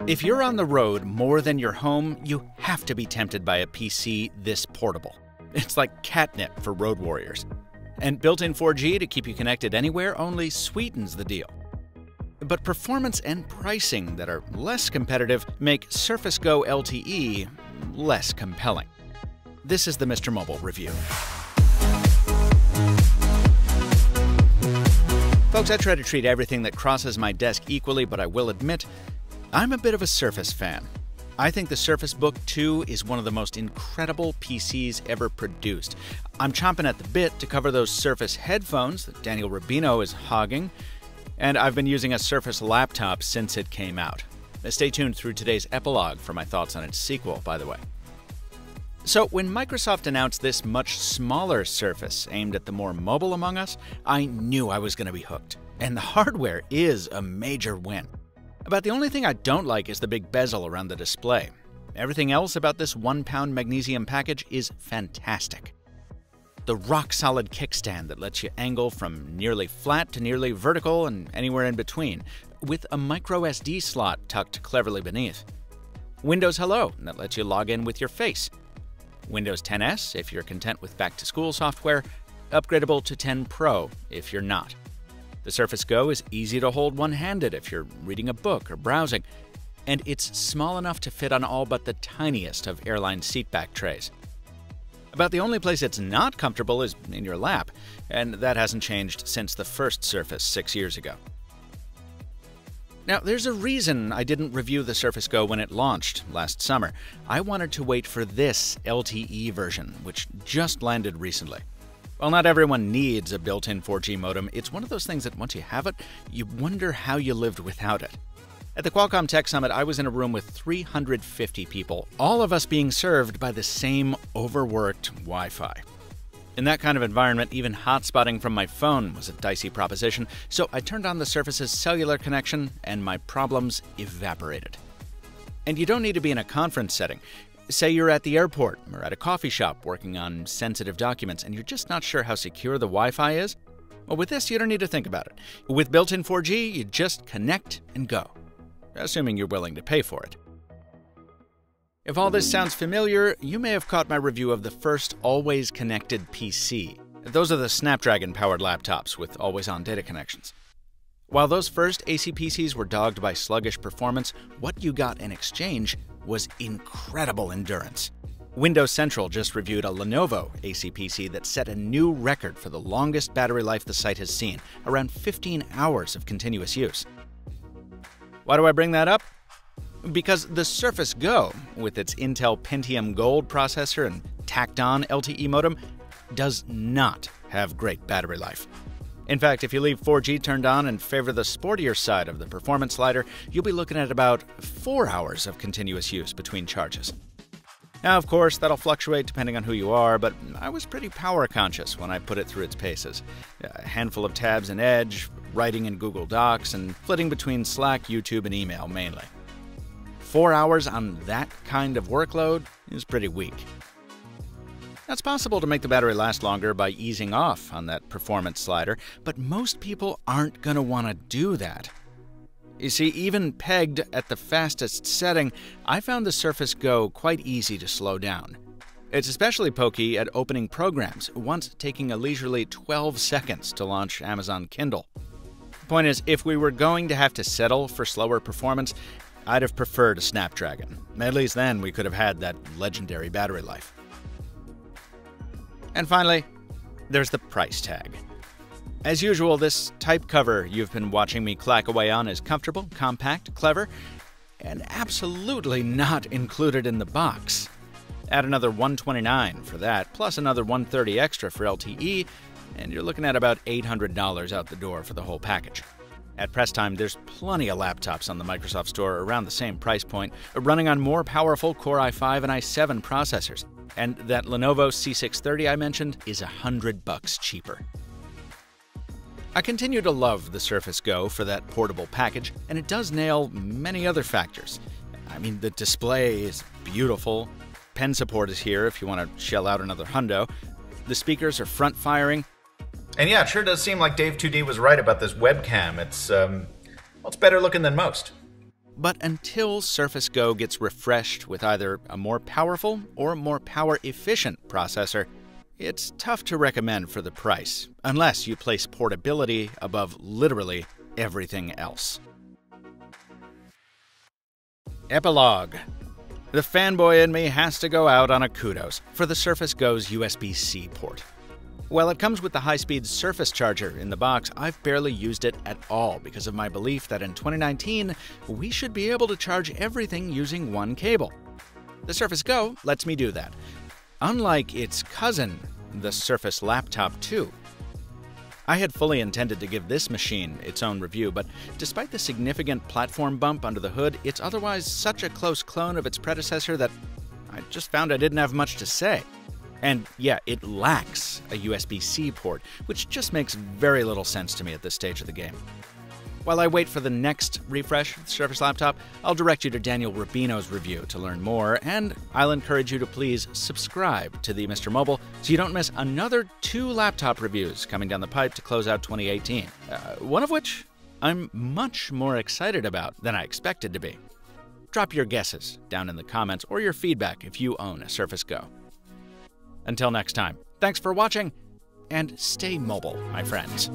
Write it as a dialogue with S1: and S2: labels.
S1: If you're on the road more than you're home, you have to be tempted by a PC this portable. It's like catnip for road warriors. And built-in 4G to keep you connected anywhere only sweetens the deal. But performance and pricing that are less competitive make Surface Go LTE less compelling. This is the Mr. Mobile Review. Folks, I try to treat everything that crosses my desk equally, but I will admit, I'm a bit of a Surface fan. I think the Surface Book 2 is one of the most incredible PCs ever produced. I'm chomping at the bit to cover those Surface headphones that Daniel Rubino is hogging, and I've been using a Surface laptop since it came out. Stay tuned through today's epilogue for my thoughts on its sequel, by the way. So, when Microsoft announced this much smaller Surface aimed at the more mobile among us, I knew I was going to be hooked. And the hardware is a major win. About the only thing I don't like is the big bezel around the display. Everything else about this 1-pound magnesium package is fantastic. The rock-solid kickstand that lets you angle from nearly flat to nearly vertical and anywhere in between, with a micro SD slot tucked cleverly beneath. Windows Hello that lets you log in with your face. Windows 10s if you're content with back-to-school software, upgradable to 10 Pro if you're not. The Surface Go is easy to hold one-handed if you're reading a book or browsing, and it's small enough to fit on all but the tiniest of airline seatback trays. About the only place it's not comfortable is in your lap, and that hasn't changed since the first Surface 6 years ago. Now, there's a reason I didn't review the Surface Go when it launched last summer. I wanted to wait for this LTE version, which just landed recently. While not everyone needs a built-in 4G modem, it's one of those things that once you have it, you wonder how you lived without it. At the Qualcomm Tech Summit, I was in a room with 350 people, all of us being served by the same overworked Wi-Fi. In that kind of environment, even hotspotting from my phone was a dicey proposition, so I turned on the Surface's cellular connection and my problems evaporated. And you don't need to be in a conference setting. Say you're at the airport or at a coffee shop working on sensitive documents and you're just not sure how secure the Wi-Fi is? Well, with this, you don't need to think about it. With built-in 4G, you just connect and go, assuming you're willing to pay for it. If all this sounds familiar, you may have caught my review of the first always-connected PC. Those are the Snapdragon-powered laptops with always-on data connections. While those first AC PCs were dogged by sluggish performance, what you got in exchange was incredible endurance. Windows Central just reviewed a Lenovo AC PC that set a new record for the longest battery life the site has seen, around 15 hours of continuous use. Why do I bring that up? Because the Surface Go, with its Intel Pentium Gold processor and tacked-on LTE modem, does not have great battery life. In fact, if you leave 4G turned on and favor the sportier side of the performance slider, you'll be looking at about 4 hours of continuous use between charges. Now, of course, that'll fluctuate depending on who you are, but I was pretty power conscious when I put it through its paces. A handful of tabs in Edge, writing in Google Docs, and flitting between Slack, YouTube, and email mainly. 4 hours on that kind of workload is pretty weak. Now, it's possible to make the battery last longer by easing off on that performance slider, but most people aren't going to want to do that. You see, even pegged at the fastest setting, I found the Surface Go quite easy to slow down. It's especially pokey at opening programs, once taking a leisurely 12 seconds to launch Amazon Kindle. The point is, if we were going to have to settle for slower performance, I'd have preferred a Snapdragon. At least then we could have had that legendary battery life. And finally, there's the price tag. As usual, this type cover you've been watching me clack away on is comfortable, compact, clever, and absolutely not included in the box. Add another $129 for that, plus another $130 extra for LTE, and you're looking at about $800 out the door for the whole package. At press time, there's plenty of laptops on the Microsoft Store around the same price point, running on more powerful Core i5 and i7 processors. And that Lenovo C630 I mentioned is $100 cheaper. I continue to love the Surface Go for that portable package, and it does nail many other factors. I mean, the display is beautiful, pen support is here if you want to shell out another hundo, the speakers are front-firing,
S2: And yeah, it sure does seem like Dave 2D was right about this webcam. It's better looking than most.
S1: But until Surface Go gets refreshed with either a more powerful or more power-efficient processor, it's tough to recommend for the price, unless you place portability above literally everything else. Epilogue. The fanboy in me has to go out on a kudos for the Surface Go's USB-C port. While it comes with the high-speed Surface charger in the box, I've barely used it at all because of my belief that in 2019, we should be able to charge everything using one cable. The Surface Go lets me do that, unlike its cousin, the Surface Laptop 2. I had fully intended to give this machine its own review, but despite the significant platform bump under the hood, it's otherwise such a close clone of its predecessor that I just found I didn't have much to say. And yeah, it lacks a USB-C port, which just makes very little sense to me at this stage of the game. While I wait for the next refresh of the Surface Laptop, I'll direct you to Daniel Rubino's review to learn more, and I'll encourage you to please subscribe to the Mr. Mobile so you don't miss another 2 laptop reviews coming down the pipe to close out 2018, one of which I'm much more excited about than I expected to be. Drop your guesses down in the comments or your feedback if you own a Surface Go. Until next time, thanks for watching, and stay mobile, my friends.